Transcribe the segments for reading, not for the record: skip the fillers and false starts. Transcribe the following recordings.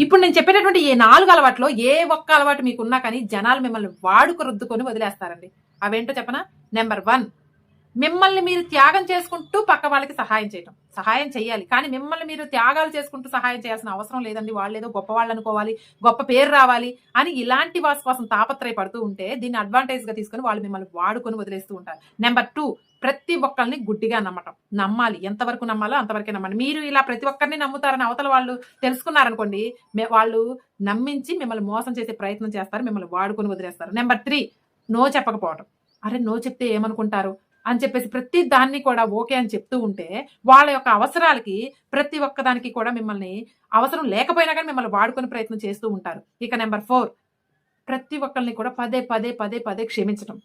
ఇప్పుడు నేను చెప్పేటటువంటి ఈ 4 అలవాట్లో ఏ ఒక్క అలవాటు మీకున్నా కానీ జనాలు మిమ్మల్ని వాడుక రుద్దుకొని వదిలేస్తారండి. అవేంటో చెప్పనా? నంబర్ 1, మిమ్మల్ని మీరు త్యాగం చేసుకుంటూ పక్క వాళ్ళకి సహాయం చేయటం. సహాయం చేయాలి. కానీ మిమ్మల్ని మీరు త్యాగాలు చేసుకుంటూ సహాయం చేయాల్సిన అవసరం లేదండి. వాళ్ళేదో గొప్పవాళ్ళనుకోవాలి, గొప్ప పేరు రావాలి అని ఇలాంటి వాటి కోసం తాపత్రయపడుతూ ఉంటే దీన్ని అడ్వాంటేజ్‌గా తీసుకొని వాళ్ళు మిమ్మల్ని వాడుకొని వదిలేస్తూ ఉంటారు. నంబర్ 2, ప్రతి ఒక్కళ్ళని గుడ్డిగా నమ్మటం. నమ్మాలి. ఎంతవరకు నమ్మాలో అంతవరకే నమ్మండి. మీరు ఇలా ప్రతి ఒక్కరిని నమ్ముతారని అవతల వాళ్ళు తెలుసుకున్నారనుకోండి, వాళ్ళు నమ్మించి మిమ్మల్ని మోసం చేసే ప్రయత్నం చేస్తారు. మిమ్మల్ని వాడుకొని వదిలేస్తారు. నంబర్ 3, నో చెప్పకపోవటం. అరె! నో చెప్తే ఏమనుకుంటారు? అని చెప్పేసి ప్రతి దాన్ని కూడా ఓకే అని చెప్తూ ఉంటే, వాళ్ళ యొక్క అవసరాలకి ప్రతి ఒక్కదానికి కూడా మిమ్మల్ని అవసరం లేకపోయినా గాని మిమ్మల్ని వాడుకునే ప్రయత్నం చేస్తూ ఉంటారు. ఇక నంబర్ 4, ప్రతి ఒక్కళ్ళని కూడా పదే, పదే, పదే, పదే క్షమించటం.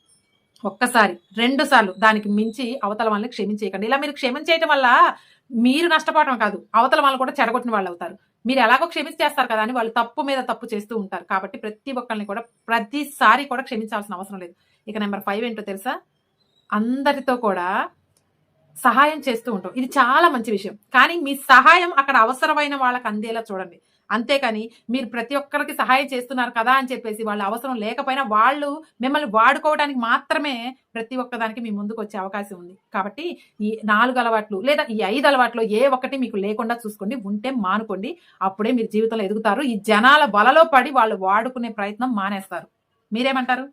ఒక్కసారి, 2 సార్లు దానికి మించి అవతల వాళ్ళని క్షమించేయకండి. ఇలా మీరు క్షమించేయటం వల్ల మీరు నష్టపోవటం కాదు, అవతల వాళ్ళు కూడా చెడగొట్టిన వాళ్ళవుతారు. మీరు ఎలాగో క్షమించేస్తారు కదా! అని వాళ్ళు తప్పు మీద తప్పు చేస్తూ ఉంటారు. కాబట్టి ప్రతి ఒక్కళ్ళని కూడా ప్రతిసారి కూడా క్షమించాల్సిన అవసరం లేదు. ఇక నంబర్ 5 ఏంటో తెలుసా? అందరితో కూడా సహాయం చేస్తూ ఉంటాం. ఇది చాలా మంచి విషయం. కానీ మీ సహాయం అక్కడ అవసరమైన వాళ్ళకి అందేలా చూడండి. అంతేకాని మీరు ప్రతి ఒక్కరికి సహాయం చేస్తున్నారు కదా అని చెప్పేసి వాళ్ళ అవసరం లేకపోయినా వాళ్ళు మిమ్మల్ని వాడుకోవడానికి మాత్రమే ప్రతి ఒక్కదానికి మీ ముందుకొచ్చే అవకాశం ఉంది. కాబట్టి ఈ 4 అలవాట్లు లేదా ఈ 5 అలవాట్లో ఏ ఒక్కటి మీకు లేకుండా చూసుకోండి. ఉంటే మానుకోండి. అప్పుడే మీరు జీవితంలో ఎదుగుతారు. ఈ జనాల వలలో పడి వాళ్ళు వాడుకునే ప్రయత్నం మానేస్తారు. మీరేమంటారు?